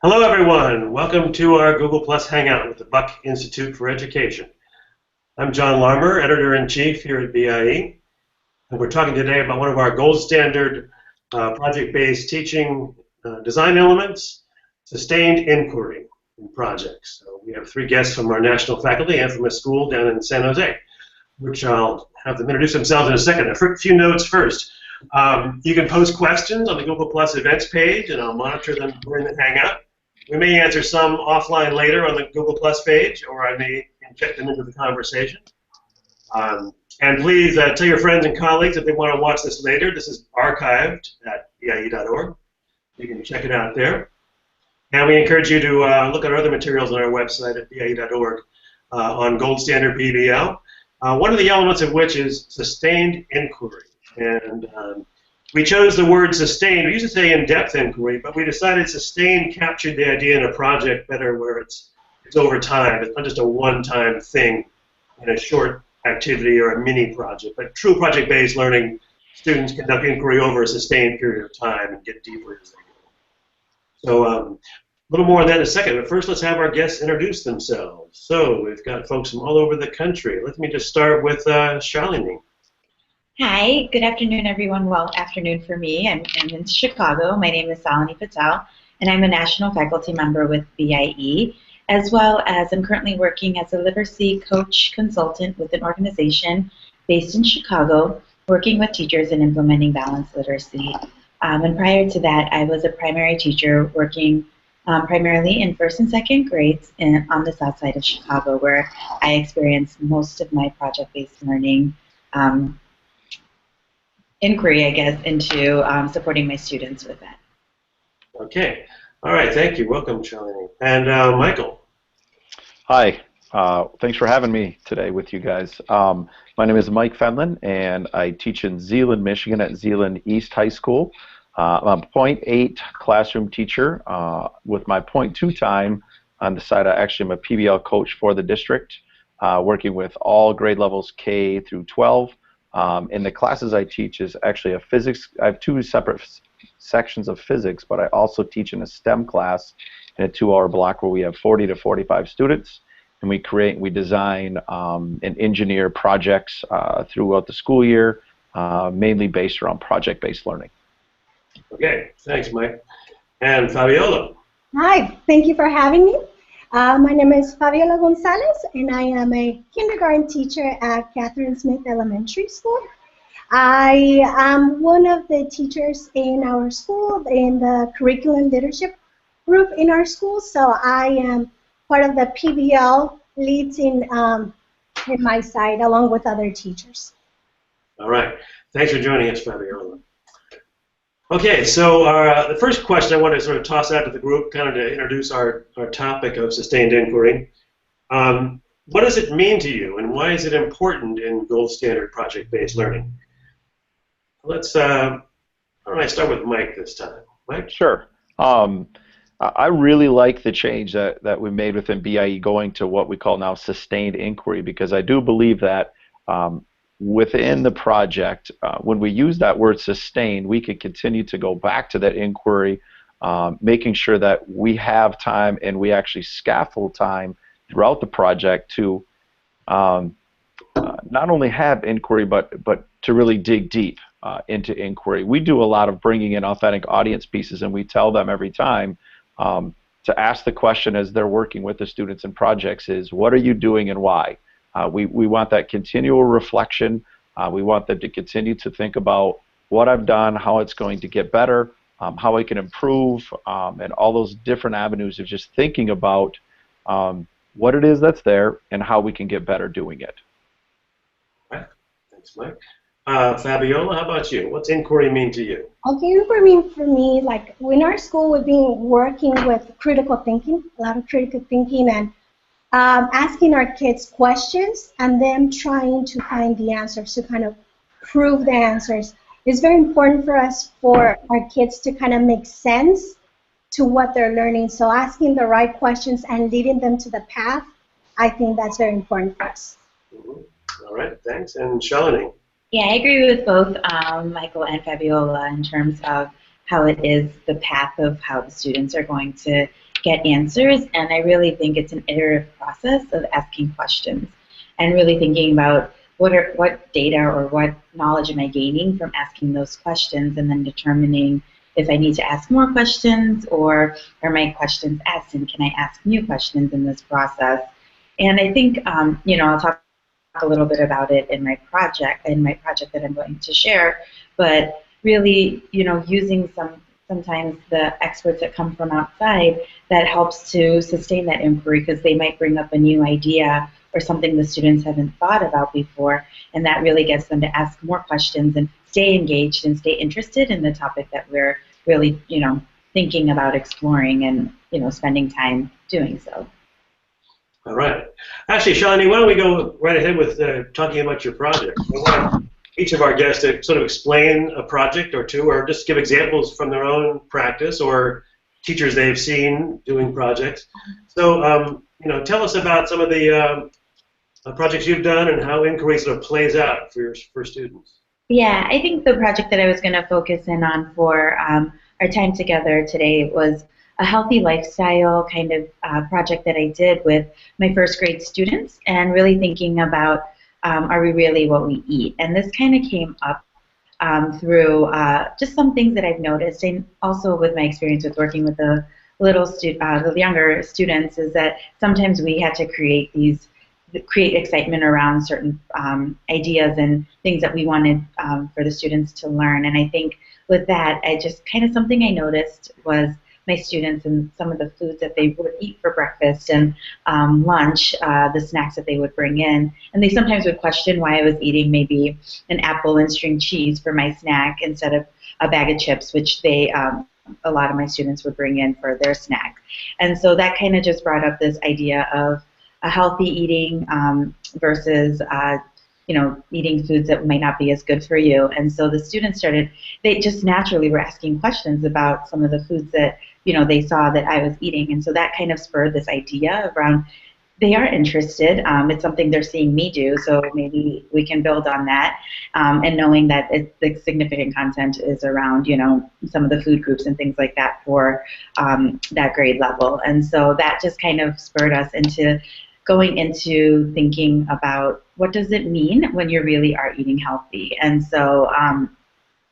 Hello, everyone. Welcome to our Google Plus Hangout with the Buck Institute for Education. I'm John Larmer, Editor-in-Chief here at BIE, and we're talking today about one of our gold standard project-based teaching design elements, sustained inquiry in projects. So we have three guests from our national faculty and from a school down in San Jose, which I'll have them introduce themselves in a second. A few notes first. You can post questions on the Google Plus events page, and I'll monitor them during the Hangout. We may answer some offline later on the Google Plus page, or I may inject them into the conversation. And please tell your friends and colleagues if they want to watch this later. This is archived at BIE.org. You can check it out there. And we encourage you to look at our other materials on our website at BIE.org on Gold Standard PBL. One of the elements of which is sustained inquiry. And we chose the word sustained. We used to say in-depth inquiry, but we decided sustained captured the idea in a project better, where it's over time. It's not just a one-time thing in a short activity or a mini project, but true project-based learning, students conduct inquiry over a sustained period of time and get deeper as they go. So a little more on that in a second, but first let's have our guests introduce themselves. So we've got folks from all over the country. Let me just start with Shalini. Hi, good afternoon, everyone. Well, afternoon for me. I'm in Chicago. My name is Salini Patel, and I'm a national faculty member with BIE, as well as I'm currently working as a literacy coach consultant with an organization based in Chicago, working with teachers in implementing balanced literacy. And prior to that, I was a primary teacher working primarily in first and second grades on the south side of Chicago, where I experienced most of my project-based learning inquiry, I guess, into supporting my students with that. Okay. All right. Thank you. Welcome, Shalini. And Michael. Hi. Thanks for having me today with you guys. My name is Mike Fenlon, and I teach in Zeeland, Michigan at Zeeland East High School. I'm a .8 classroom teacher with my .2 time on the side. I'm a PBL coach for the district, working with all grade levels K through 12. In the classes I teach is actually a physics. I have two separate sections of physics, but I also teach in a STEM class in a 2-hour block where we have 40 to 45 students, and we design and engineer projects throughout the school year, mainly based around project-based learning. Okay, thanks, Mike. And Fabiola. Hi, thank you for having me. My name is Fabiola Gonzalez, and I am a kindergarten teacher at Catherine Smith Elementary School. I am one of the teachers in our school in the curriculum leadership group in our school, so I am part of the PBL leads in my side along with other teachers. All right. Thanks for joining us, Fabiola. Okay, so the first question I want to sort of toss out to the group, kind of to introduce our topic of sustained inquiry. What does it mean to you, and why is it important in gold standard project-based learning? Let's, why don't I start with Mike this time? Mike? Sure. I really like the change that we made within BIE going to what we call now sustained inquiry, because I do believe that within the project, when we use that word sustained, we can continue to go back to that inquiry, making sure that we have time and we actually scaffold time throughout the project to not only have inquiry, but to really dig deep into inquiry. We do a lot of bringing in authentic audience pieces, and we tell them every time to ask the question as they're working with the students and projects is, what are you doing and why? We want that continual reflection. We want them to continue to think about what I've done, how it's going to get better, how I can improve, and all those different avenues of just thinking about what it is that's there and how we can get better doing it. All right. Thanks, Mike. Fabiola, how about you? What's inquiry mean to you? Okay, inquiry for me, like in our school, we've been working with critical thinking, a lot of critical thinking, and asking our kids questions and them trying to find the answers, to kind of prove the answers. It's very important for us, for our kids to kind of make sense to what they're learning. So asking the right questions and leading them to the path, I think that's very important for us. Mm-hmm. All right, thanks. And Shalini? Yeah, I agree with both Michael and Fabiola in terms of how it is the path of how the students are going to get answers. And I really think it's an iterative process of asking questions and really thinking about what data or what knowledge am I gaining from asking those questions, and then determining if I need to ask more questions, or are my questions asked, and can I ask new questions in this process. And I think, I'll talk a little bit about it in my project that I'm going to share, but really, using sometimes the experts that come from outside, that helps to sustain that inquiry, because they might bring up a new idea or something the students haven't thought about before, and that really gets them to ask more questions and stay engaged and stay interested in the topic that we're really, thinking about exploring and, spending time doing so. All right. Actually, Shalini, why don't we go right ahead with talking about your project? I want each of our guests to sort of explain a project or two, or just give examples from their own practice or teachers they've seen doing projects. So, tell us about some of the projects you've done and how inquiry sort of plays out for students. Yeah, I think the project that I was going to focus in on for our time together today was a healthy lifestyle kind of project that I did with my first grade students, and really thinking about are we really what we eat? And this kind of came up through just some things that I've noticed, and also with my experience with working with the younger students, is that sometimes we had to create excitement around certain ideas and things that we wanted for the students to learn. And I think with that, something I noticed was my students and some of the foods that they would eat for breakfast and lunch, the snacks that they would bring in. And they sometimes would question why I was eating maybe an apple and string cheese for my snack instead of a bag of chips, which a lot of my students would bring in for their snack. And so that kind of just brought up this idea of a healthy eating versus eating foods that might not be as good for you. And so the students they just naturally were asking questions about some of the foods that they saw that I was eating. And so that kind of spurred this idea around, they are interested. It's something they're seeing me do, so maybe we can build on that. And knowing that the significant content is around, some of the food groups and things like that for that grade level. And so that just kind of spurred us into going into thinking about what does it mean when you really are eating healthy. And so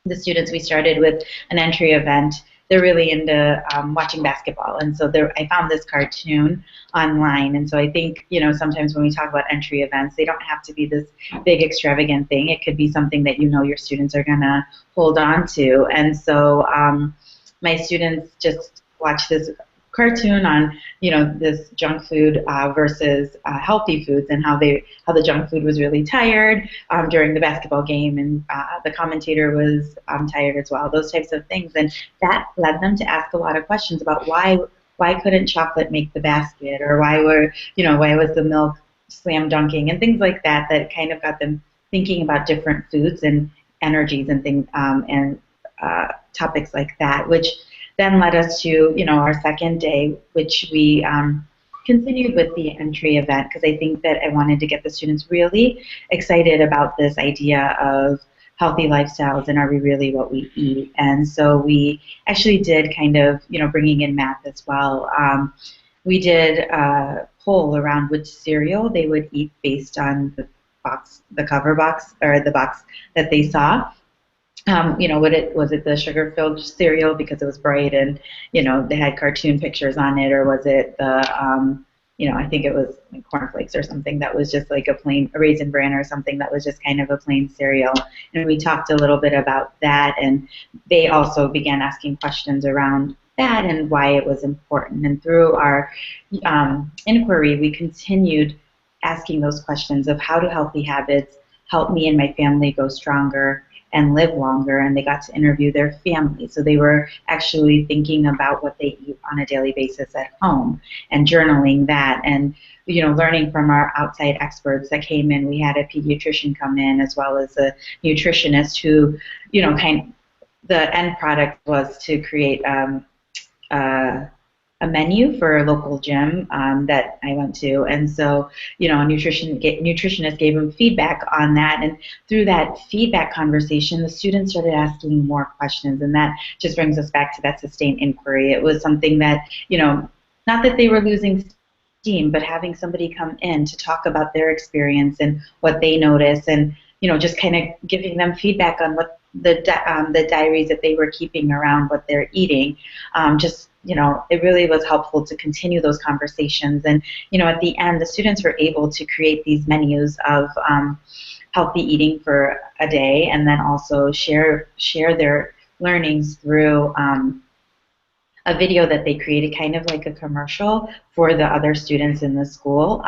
the students, we started with an entry event. They're really into watching basketball, and so I found this cartoon online. And so I think, sometimes when we talk about entry events, they don't have to be this big extravagant thing. It could be something that your students are gonna hold on to. And so my students just watched this cartoon on this junk food versus healthy foods, and how the junk food was really tired during the basketball game, and the commentator was tired as well, those types of things. And that led them to ask a lot of questions about why couldn't chocolate make the basket, or why was the milk slam dunking, and things like that kind of got them thinking about different foods and energies and things, and topics like that, which then led us to, our second day, which we continued with the entry event, because I think that I wanted to get the students really excited about this idea of healthy lifestyles and are we really what we eat. And so we actually did kind of, bringing in math as well. We did a poll around which cereal they would eat based on the cover box, or the box that they saw. Was it the sugar-filled cereal because it was bright and, they had cartoon pictures on it, or was it the, I think it was like cornflakes or something that was just like a Raisin Bran or something that was just kind of a plain cereal. And we talked a little bit about that, and they also began asking questions around that and why it was important. And through our inquiry, we continued asking those questions of how do healthy habits help me and my family go stronger and live longer. And they got to interview their family. So they were actually thinking about what they eat on a daily basis at home and journaling that, and learning from our outside experts that came in. We had a pediatrician come in, as well as a nutritionist who, the end product was to create a a menu for a local gym that I went to, and so a nutritionist gave them feedback on that, and through that feedback conversation, the students started asking more questions, and that just brings us back to that sustained inquiry. It was something that not that they were losing steam, but having somebody come in to talk about their experience and what they notice, and just kind of giving them feedback on what the diaries that they were keeping around what they're eating. It really was helpful to continue those conversations. And at the end, the students were able to create these menus of healthy eating for a day, and then also share their learnings through a video that they created, kind of like a commercial for the other students in the school,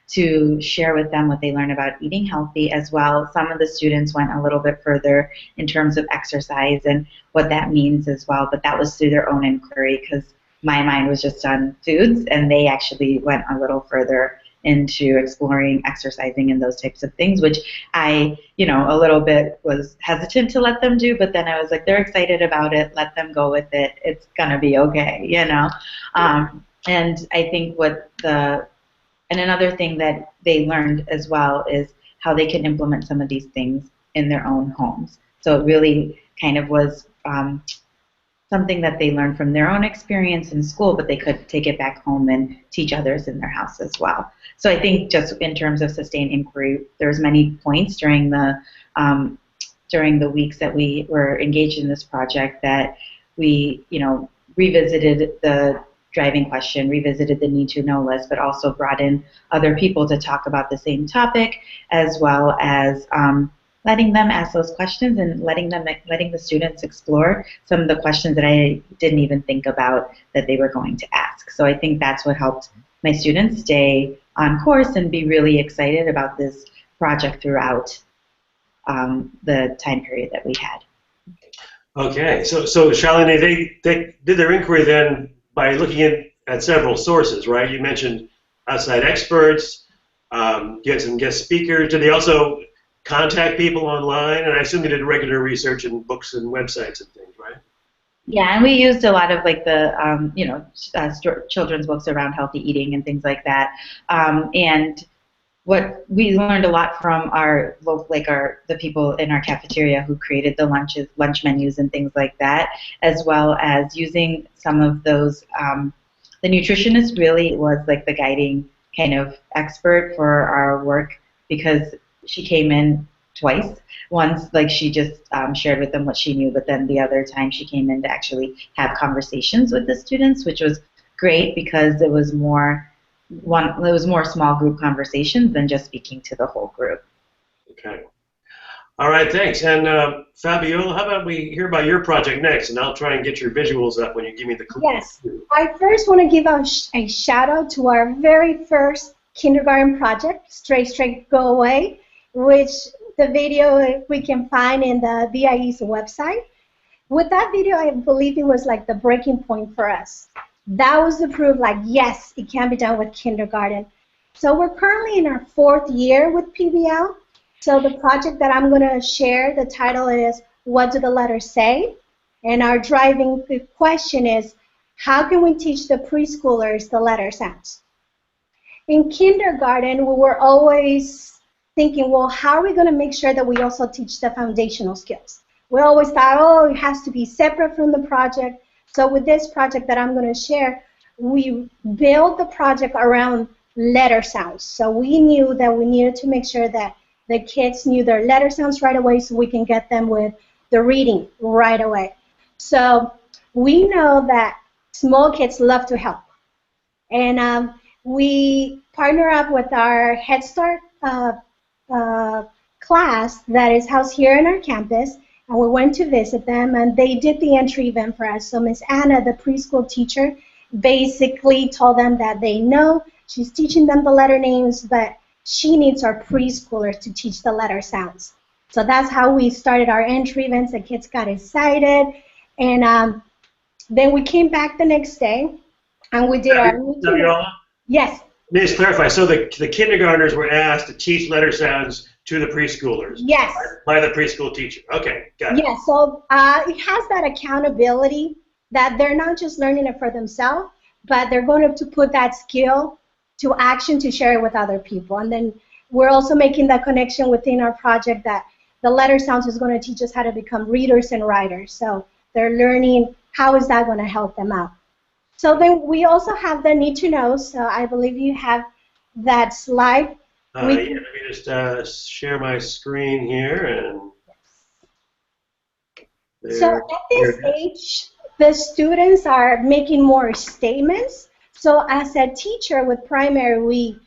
to share with them what they learned about eating healthy as well. Some of the students went a little bit further in terms of exercise and what that means as well, but that was through their own inquiry, because my mind was just on foods, and they actually went a little further into exploring exercising and those types of things, which I, a little bit was hesitant to let them do, but then I was like, they're excited about it, let them go with it, it's gonna be okay, And I think and another thing that they learned as well is how they can implement some of these things in their own homes. So it really kind of was something that they learned from their own experience in school, but they could take it back home and teach others in their house as well. So I think just in terms of sustained inquiry, there's many points during the weeks that we were engaged in this project that we, revisited the driving question, revisited the need to know list, but also brought in other people to talk about the same topic, as well as letting them ask those questions and letting the students explore some of the questions that I didn't even think about that they were going to ask. So I think that's what helped my students stay on course and be really excited about this project throughout the time period that we had. Okay, so Charlene, they did their inquiry then by looking at several sources, right? You mentioned outside experts, get some guest speakers. Did they also contact people online? And I assume they did regular research in books and websites and things, right? Yeah, and we used a lot of like the children's books around healthy eating and things like that. And what we learned a lot from the people in our cafeteria who created the lunch menus and things like that, as well as using some of those. The nutritionist really was like the guiding kind of expert for our work, because she came in twice. Once, like, she just shared with them what she knew, but then the other time she came in to actually have conversations with the students, which was great because it was more small group conversations than just speaking to the whole group. Okay. All right, thanks. And Fabiola, how about we hear about your project next, and I'll try and get your visuals up when you give me the clue. Yes. I first want to give a shout out to our very first kindergarten project, Straight Go Away, which the video we can find in the BIE's website. With that video, I believe it was like the breaking point for us. That was the proof, like, yes, it can be done with kindergarten. So we're currently in our 4th year with PBL. So the project that I'm going to share, the title is, What Do the Letters Say? And our driving question is, how can we teach the preschoolers the letter sounds? In kindergarten, we were always thinking, well, how are we going to make sure that we also teach the foundational skills? We always thought, oh, it has to be separate from the project. So with this project that I'm going to share, we built the project around letter sounds. So we knew that we needed to make sure that the kids knew their letter sounds right away so we can get them with the reading right away. So we know that small kids love to help. And we partner up with our Head Start class that is housed here in our campus, and we went to visit them, and they did the entry event for us. So Miss Anna, the preschool teacher, basically told them that they know she's teaching them the letter names, but she needs our preschoolers to teach the letter sounds. So that's how we started our entry events. The kids got excited, and then we came back the next day, and we did Yes. Let me just clarify. So the kindergartners were asked to teach letter sounds to the preschoolers. Yes. By the preschool teacher. Okay, got it. Yeah, so it has that accountability that they're not just learning it for themselves, but they're going to put that skill to action to share it with other people. And then we're also making that connection within our project that the letter sounds is going to teach us how to become readers and writers. So they're learning how is that going to help them out. So then we also have the need to know. So I believe you have that slide. Yeah, let me just share my screen here. And so at this age, the students are making more statements. So as a teacher with primary, we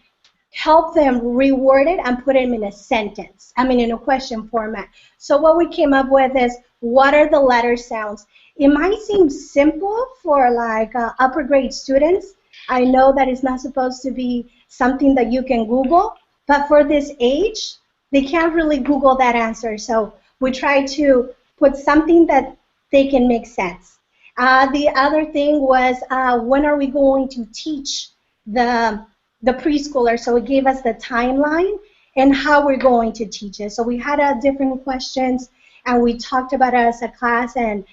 help them reword it and put them in a sentence, in a question format. So what we came up with is, what are the letter sounds? It might seem simple for like upper grade students. I know that it's not supposed to be something that you can Google, but for this age, they can't really Google that answer. So we try to put something that they can make sense. The other thing was, when are we going to teach the preschooler? So it gave us the timeline and how we're going to teach it. So we had different questions, and we talked about it as a class, and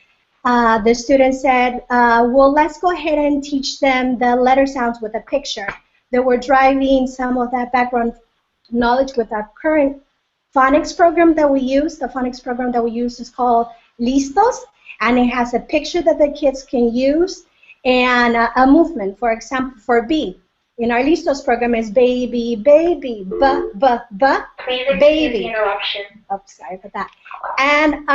the students said, well, let's go ahead and teach them the letter sounds with a picture. They were driving some of that background knowledge with our current phonics program that we use. The phonics program that we use is called Listos, and it has a picture that the kids can use and a movement. For example, for B, in our Listos program is baby, baby, baby. Interruption. Oh, sorry for that. And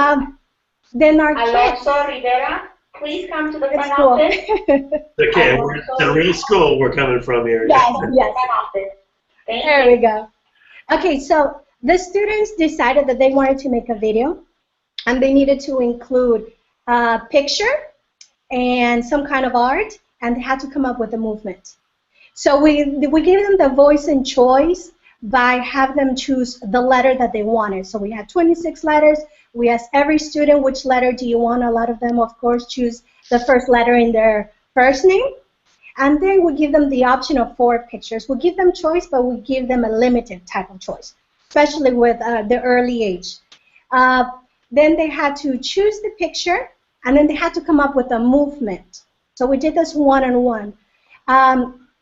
then our kids. Alonso Rivera, please come to the It's front cool. office. okay, the real school we're coming from here. Yes, yes. Front office. Thank There you. we go. Okay, so the students decided that they wanted to make a video, and they needed to include a picture and some kind of art, and they had to come up with a movement. So we gave them the voice and choice by having them choose the letter that they wanted. So we had 26 letters. We asked every student, which letter do you want? A lot of them, of course, choose the first letter in their first name. And then we give them the option of 4 pictures. We give them choice, but we give them a limited type of choice, especially with the early age. Then they had to choose the picture, and then they had to come up with a movement. So we did this one-on-one.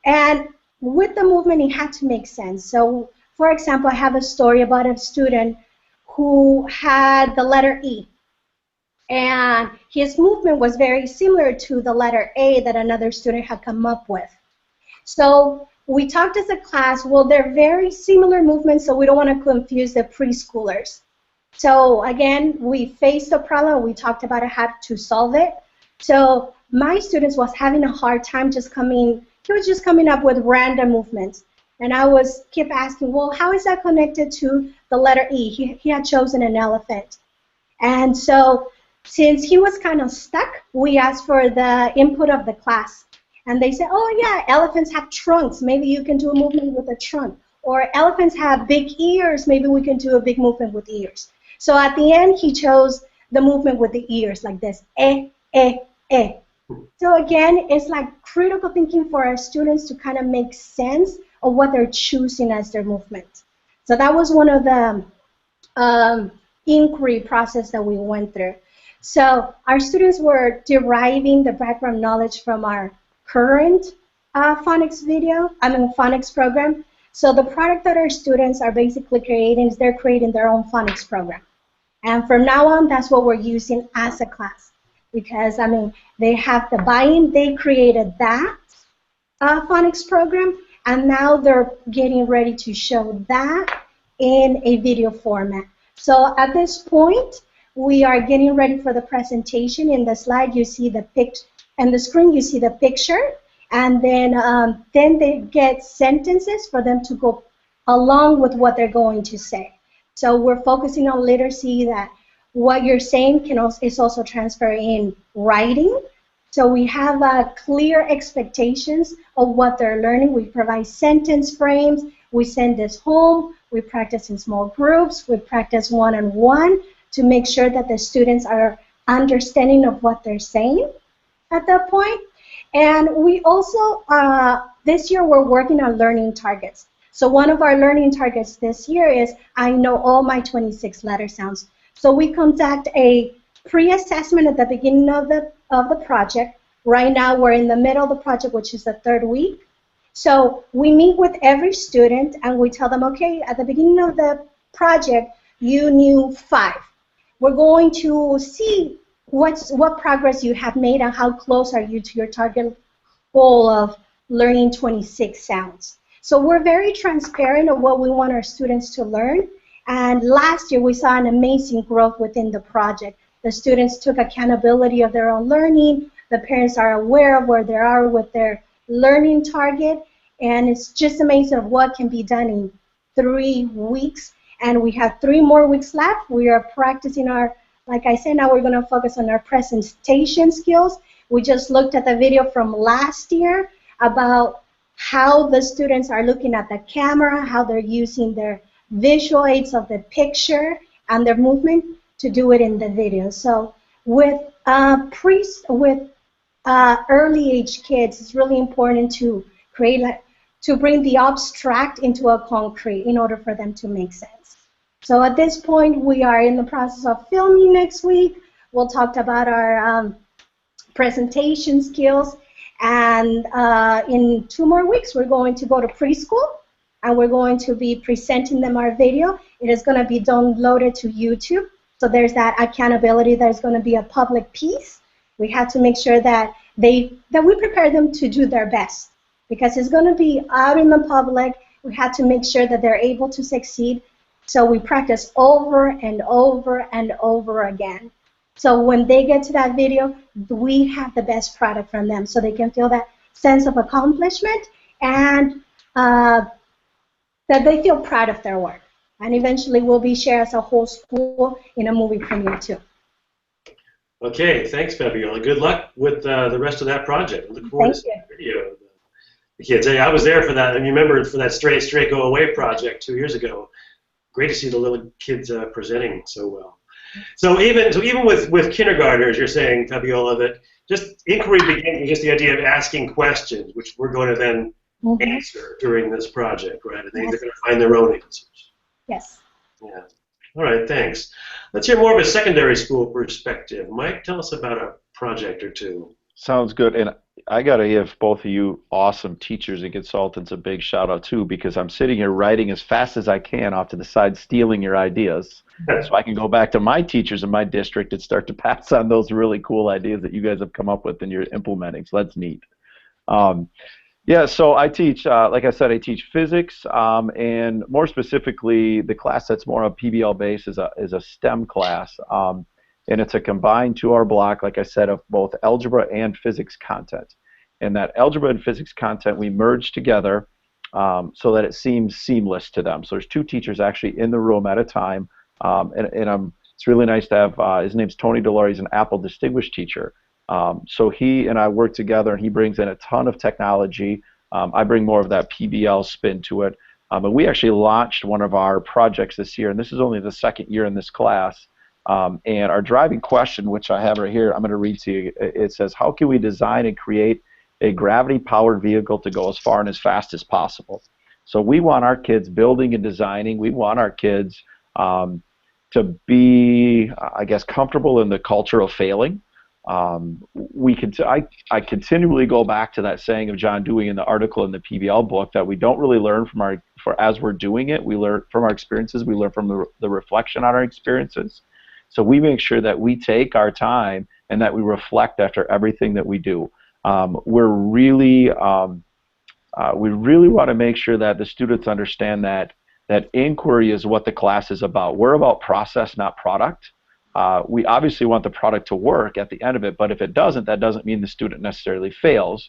And with the movement, it had to make sense. So, for example, I have a story about a student who had the letter E. And his movement was very similar to the letter A that another student had come up with. So we talked as a class, well, they're very similar movements, so we don't want to confuse the preschoolers. So again, we faced the problem. We talked about how to solve it. So my students was having a hard time he was just coming up with random movements. And I kept asking, well, how is that connected to the letter E? He had chosen an elephant. And so since he was kind of stuck, we asked for the input of the class. And they said, oh, yeah, elephants have trunks. Maybe you can do a movement with a trunk. Or elephants have big ears. Maybe we can do a big movement with ears. So at the end, he chose the movement with the ears, like this, eh, eh, eh. So again, it's like critical thinking for our students to kind of make sense of what they're choosing as their movement. So that was one of the inquiry process that we went through. So our students were deriving the background knowledge from our current phonics program. So the product that our students are basically creating is they're creating their own phonics program. And from now on, that's what we're using as a class. Because, they have the buy-in. They created that phonics program, and now they're getting ready to show that in a video format. So at this point, we are getting ready for the presentation. In the slide, you see the picture, and the screen, you see the picture, and then they get sentences for them to go along with what they're going to say. So we're focusing on literacy, that what you're saying is also transferred in writing. So we have clear expectations of what they're learning. We provide sentence frames. We send this home. We practice in small groups. We practice one-on-one to make sure that the students are understanding of what they're saying at that point. And we also, this year, we're working on learning targets. So one of our learning targets this year is, I know all my 26 letter sounds. So we conduct a pre-assessment at the beginning of the project Right now, we're in the middle of the project, which is the third week. So we meet with every student and we tell them, okay, at the beginning of the project, you knew 5. We're going to see what progress you have made and how close are you to your target goal of learning 26 sounds. So we're very transparent of what we want our students to learn. And last year, we saw an amazing growth within the project. The students took accountability of their own learning. The parents are aware of where they are with their learning target. And it's just amazing of what can be done in 3 weeks. And we have 3 more weeks left. We are practicing our, like I said, now we're going to focus on our presentation skills. We just looked at the video from last year about how the students are looking at the camera, how they're using their visual aids of the picture and their movement to do it in the video. So with early age kids, it's really important to to bring the abstract into a concrete in order for them to make sense. So at this point, we are in the process of filming next week. We'll talk about our presentation skills, and in 2 more weeks, we're going to go to preschool, and we're going to be presenting them our video. It is going to be downloaded to YouTube. So there's that accountability. There's going to be a public piece. We have to make sure that we prepare them to do their best, because it's going to be out in the public. We have to make sure that they're able to succeed. So we practice over and over and over again. So when they get to that video, we have the best product from them, so they can feel that sense of accomplishment and that they feel proud of their work. And eventually we'll be shared as a whole school in a movie premiere too. Okay, thanks, Fabiola. Good luck with the rest of that project. Look forward to seeing the video of the kids. Hey, I was there for that, and you remember for that Straight Go Away project 2 years ago. Great to see the little kids presenting so well. So even with kindergartners, you're saying, Fabiola, that just inquiry begins with just the idea of asking questions, which we're going to then answer during this project, right? And they're going to find their own answers. Yes. Yeah. All right, thanks. Let's hear more of a secondary school perspective. Mike, tell us about a project or two. Sounds good. And I got to give both of you awesome teachers and consultants a big shout out too, because I'm sitting here writing as fast as I can off to the side, stealing your ideas. So I can go back to my teachers in my district and start to pass on those really cool ideas that you guys have come up with and you're implementing. So that's neat. Yeah, so I teach, like I said, I teach physics, and more specifically, the class that's more of PBL based is a STEM class, and it's a combined 2-hour block, like I said, of both algebra and physics content. And that algebra and physics content we merge together so that it seems seamless to them. So there's 2 teachers actually in the room at a time, it's really nice to have, his name's Tony Delore, he's an Apple Distinguished Teacher. So he and I work together, and he brings in a ton of technology. I bring more of that PBL spin to it. And we actually launched one of our projects this year, and this is only the 2nd year in this class. And our driving question, which I have right here, I'm going to read to you. It says, how can we design and create a gravity-powered vehicle to go as far and as fast as possible? So we want our kids building and designing. We want our kids to be, I guess, comfortable in the culture of failing. I continually go back to that saying of John Dewey in the article in the PBL book that we don't really learn from as we're doing it. We learn from our experiences. We learn from the reflection on our experiences. So we make sure that we take our time and that we reflect after everything that we do. We really want to make sure that the students understand that inquiry is what the class is about. We're about process, not product. We obviously want the product to work at the end of it, but if it doesn't, that doesn't mean the student necessarily fails.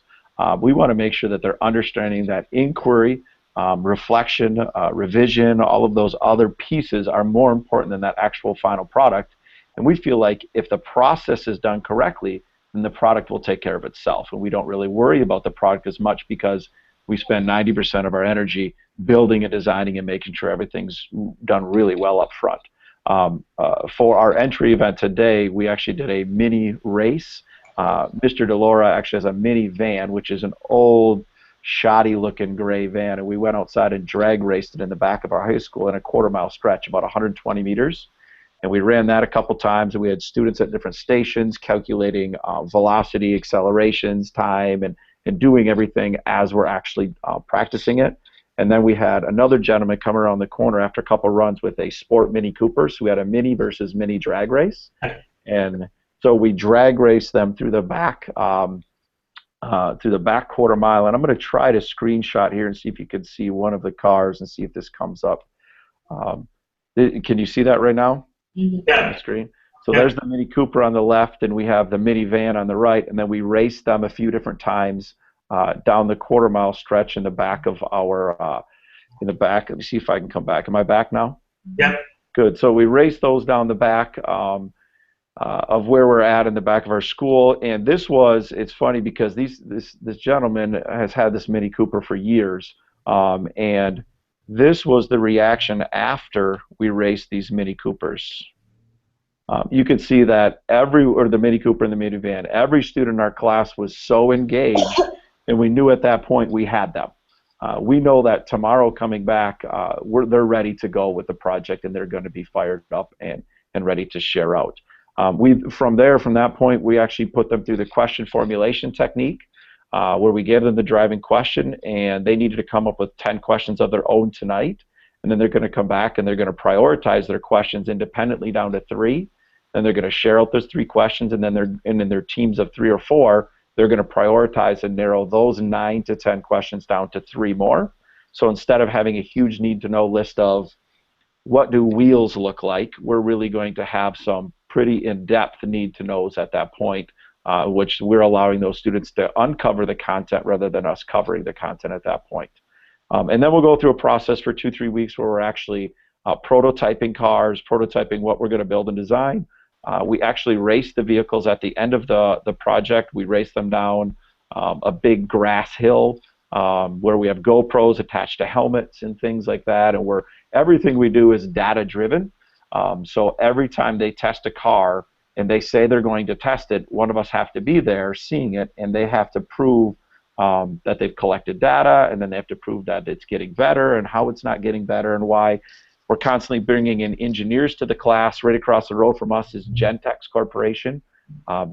We want to make sure that they're understanding that inquiry, reflection, revision, all of those other pieces are more important than that actual final product. And we feel like if the process is done correctly, then the product will take care of itself. And we don't really worry about the product as much because we spend 90% of our energy building and designing and making sure everything's done really well up front. For our entry event today, we actually did a mini race. Mr. Delora actually has a mini van, which is an old, shoddy-looking gray van, and we went outside and drag raced it in the back of our high school in a 1/4 mile stretch, about 120 meters. And we ran that a couple times, and we had students at different stations calculating velocity, accelerations, time, and doing everything as we're actually practicing it. And then we had another gentleman come around the corner after a couple runs with a sport Mini Cooper. So we had a mini versus mini drag race. And so we drag raced them through the back quarter mile. And I'm going to try to screenshot here and see if you can see one of the cars and see if this comes up. Can you see that right now? Yeah. On the screen? So there's the Mini Cooper on the left, and we have the minivan on the right, and then we raced them a few different times down the quarter mile stretch in the back of our, let me see if I can come back. Am I back now? Yeah. Good. So we raced those down the back of where we're at in the back of our school, and it's funny because this gentleman has had this Mini Cooper for years, and this was the reaction after we raced these Mini Coopers. You could see that the Mini Cooper and the minivan, every student in our class was so engaged, and we knew at that point we had them. We know that tomorrow coming back, they're ready to go with the project, and they're going to be fired up and ready to share out. From that point, we actually put them through the question formulation technique, where we gave them the driving question, and they needed to come up with 10 questions of their own tonight, and then they're going to come back and they're going to prioritize their questions independently down to 3. Then they're going to share out those 3 questions, and then in their teams of 3 or 4, they're going to prioritize and narrow those 9 to 10 questions down to 3 more. So instead of having a huge need-to-know list of what do wheels look like, we're really going to have some pretty in-depth need-to-knows at that point, which we're allowing those students to uncover the content rather than us covering the content at that point. And then we'll go through a process for 2-3 weeks where we're actually prototyping cars, prototyping what we're going to build and design. We actually race the vehicles at the end of the project. We race them down a big grass hill where we have GoPros attached to helmets and things like that, and everything we do is data-driven. So every time they test a car, and they say they're going to test it, one of us have to be there seeing it, and they have to prove that they've collected data, and then they have to prove that it's getting better and how it's not getting better and why. We're constantly bringing in engineers to the class. Right across the road from us is Gentex Corporation.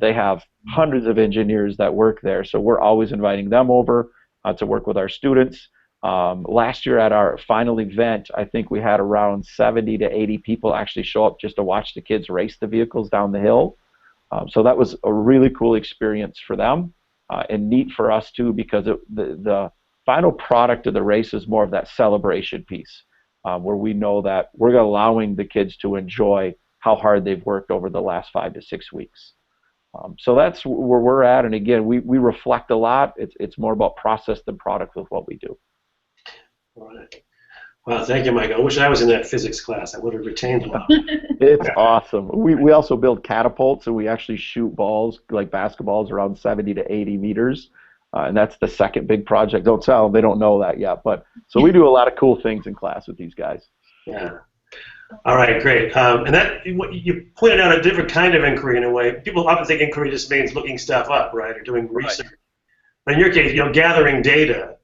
They have hundreds of engineers that work there, so we're always inviting them over to work with our students. Last year at our final event, I think we had around 70 to 80 people actually show up just to watch the kids race the vehicles down the hill. So that was a really cool experience for them and neat for us too, because the final product of the race is more of that celebration piece, where we know that we're allowing the kids to enjoy how hard they've worked over the last 5 to 6 weeks. So that's where we're at, and again, we reflect a lot. It's more about process than product with what we do. All right. Well, thank you, Mike. I wish I was in that physics class. I would have retained a lot. It's awesome. We also build catapults, and we actually shoot balls, like basketballs, around 70 to 80 meters. And that's the second big project. Don't tell them, they don't know that yet. But so we do a lot of cool things in class with these guys. Yeah. All right, great. And that you pointed out a different kind of inquiry in a way. People often think inquiry just means looking stuff up, right, or doing research. Right. But in your case, gathering data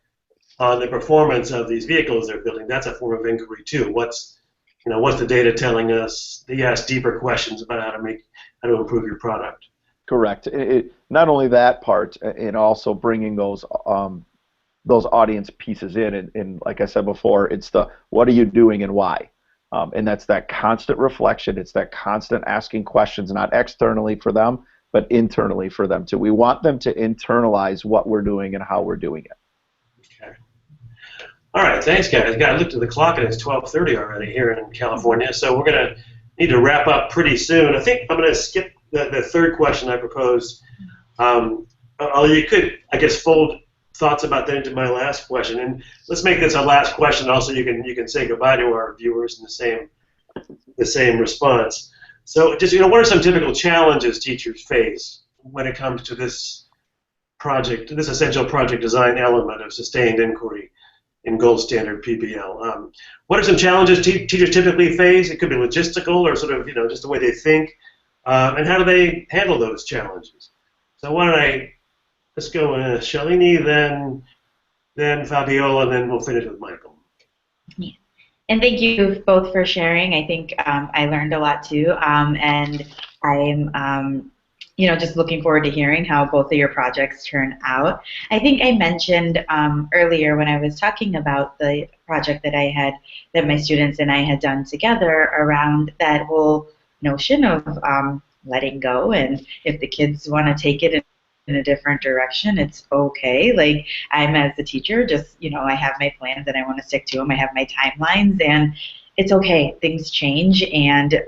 on the performance of these vehicles they're building, that's a form of inquiry too. What's the data telling us? They ask deeper questions about how to improve your product. Correct. Not only that part, and also bringing those audience pieces in, and like I said before, it's the what are you doing and why, and that's that constant reflection. It's that constant asking questions, not externally for them, but internally for them too. We want them to internalize what we're doing and how we're doing it. Okay. All right, thanks, guys. I looked at the clock and it's 12:30 already here in California, so we're going to need to wrap up pretty soon. I think I'm going to skip the third question I proposed. Although you could, I guess, fold thoughts about that into my last question, and let's make this our last question. Also, you can say goodbye to our viewers in the same response. So, just what are some typical challenges teachers face when it comes to this essential project design element of sustained inquiry in gold standard PBL? What are some challenges teachers typically face? It could be logistical or sort of just the way they think, and how do they handle those challenges? So why don't let's go with Shalini, then Fabiola, and then we'll finish with Michael. Yeah. And thank you both for sharing. I think I learned a lot too, and I'm, just looking forward to hearing how both of your projects turn out. I think I mentioned earlier when I was talking about the project that my students and I had done together around that whole notion of letting go, and if the kids want to take it in a different direction, it's okay. Like I'm as a teacher, just I have my plans and I want to stick to them. I have my timelines, and it's okay. Things change, and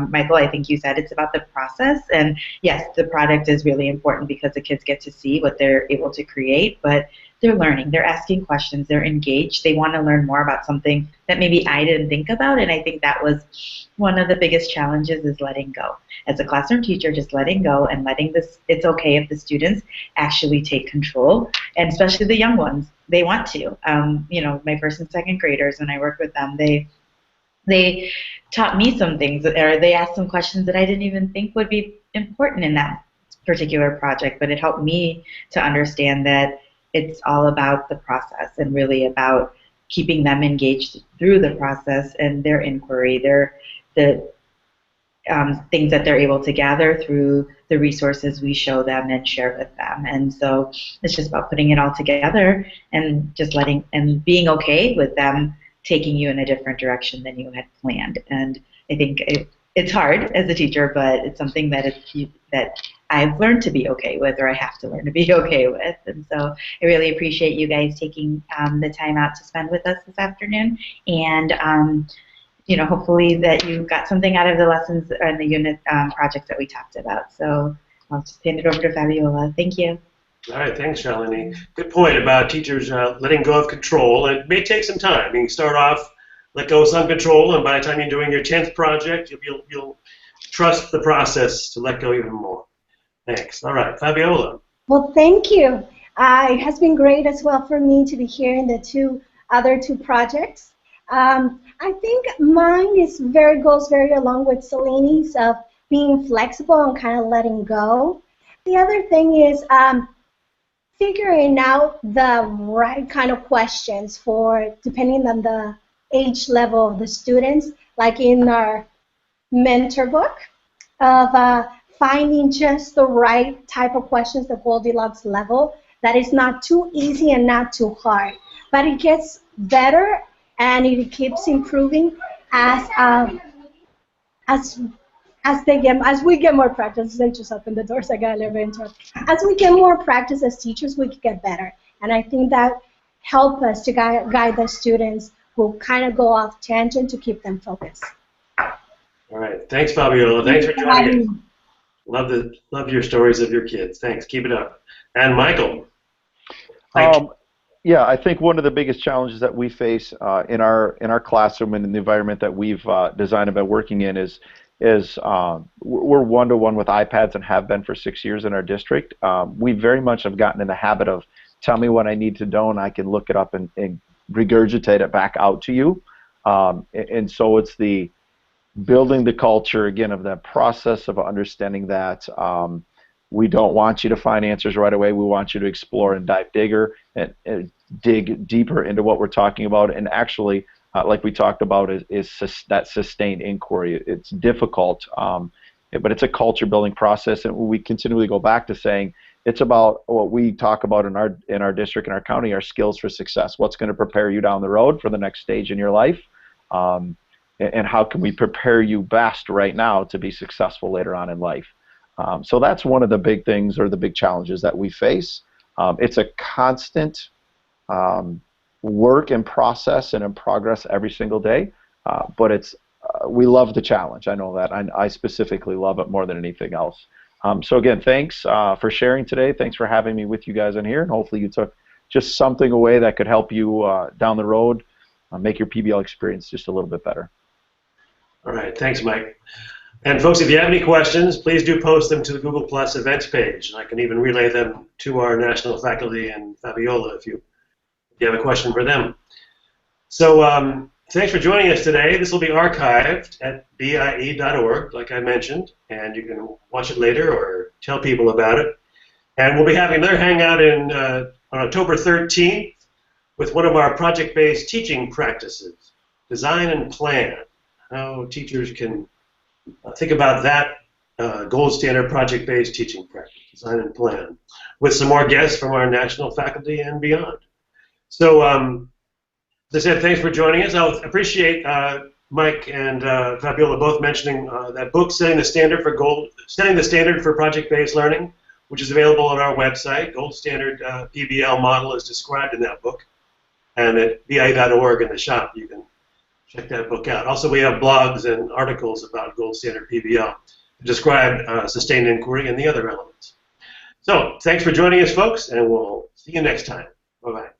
Michael, I think you said it's about the process. And yes, the product is really important because the kids get to see what they're able to create, but they're learning, they're asking questions, they're engaged, they want to learn more about something that maybe I didn't think about, and I think that was one of the biggest challenges is letting go. As a classroom teacher, just letting go and letting this, it's okay if the students actually take control, and especially the young ones, they want to. My first and second graders, when I work with them, they taught me some things, or they asked some questions that I didn't even think would be important in that particular project, but it helped me to understand that it's all about the process and really about keeping them engaged through the process and their inquiry, the things that they're able to gather through the resources we show them and share with them. And so it's just about putting it all together and just letting and being okay with them taking you in a different direction than you had planned. And I think it's hard as a teacher, but it's something that I've learned to be okay with, or I have to learn to be okay with. And so I really appreciate you guys taking the time out to spend with us this afternoon. And hopefully that you got something out of the lessons and the unit projects that we talked about. So I'll just hand it over to Fabiola. Thank you. All right, thanks, Shalini. Good point about teachers letting go of control. It may take some time. You can start off, let go of some control, and by the time you're doing your 10th project, you'll trust the process to let go even more. Thanks. All right, Fabiola. Well, thank you. It has been great as well for me to be here in the other two projects. I think mine goes very along with Seleni's of being flexible and kind of letting go. The other thing is figuring out the right kind of questions for depending on the age level of the students, like in our mentor book, of finding just the right type of questions, the Goldilocks level, that is not too easy and not too hard. But it gets better and it keeps improving as we get more practice. They just open the doors. I got a little bit interrupted. As we get more practice as teachers, we get better, and I think that helps us to guide the students who kind of go off tangent to keep them focused. All right, thanks, Fabiola. Thanks for joining us. Love your stories of your kids. Thanks. Keep it up. And Michael. Yeah, I think one of the biggest challenges that we face in our classroom and in the environment that we've designed and been working in is we're one-to-one with iPads and have been for 6 years in our district. We very much have gotten in the habit of tell me what I need to know and I can look it up and regurgitate it back out to you. And so it's the building the culture, again, of that process of understanding that we don't want you to find answers right away. We want you to explore and dive and dig deeper into what we're talking about. And actually, like we talked about, is that sustained inquiry. It's difficult, but it's a culture building process. And we continually go back to saying it's about what we talk about in our district, in our county, our skills for success. What's going to prepare you down the road for the next stage in your life? And how can we prepare you best right now to be successful later on in life? So that's one of the big things or the big challenges that we face. It's a constant work in process and in progress every single day, but we love the challenge. I know that. I specifically love it more than anything else. So again, thanks for sharing today. Thanks for having me with you guys in here, and hopefully you took just something away that could help you down the road, make your PBL experience just a little bit better. All right, thanks, Mike. And folks, if you have any questions, please do post them to the Google Plus events page. And I can even relay them to our national faculty and Fabiola if you have a question for them. So thanks for joining us today. This will be archived at BIE.org, like I mentioned, and you can watch it later or tell people about it. And we'll be having another hangout on October 13th with one of our project-based teaching practices, design and plan, how teachers can think about that gold standard project-based teaching practice, design and plan, with some more guests from our national faculty and beyond. So, as I said, thanks for joining us. I appreciate Mike and Fabiola both mentioning that book, Setting the Standard for Project-Based Learning, which is available on our website. Gold Standard PBL model is described in that book. And at BIE.org in the shop, you can check that book out. Also, we have blogs and articles about Gold Standard PBL to describe sustained inquiry and the other elements. So, thanks for joining us, folks, and we'll see you next time. Bye-bye.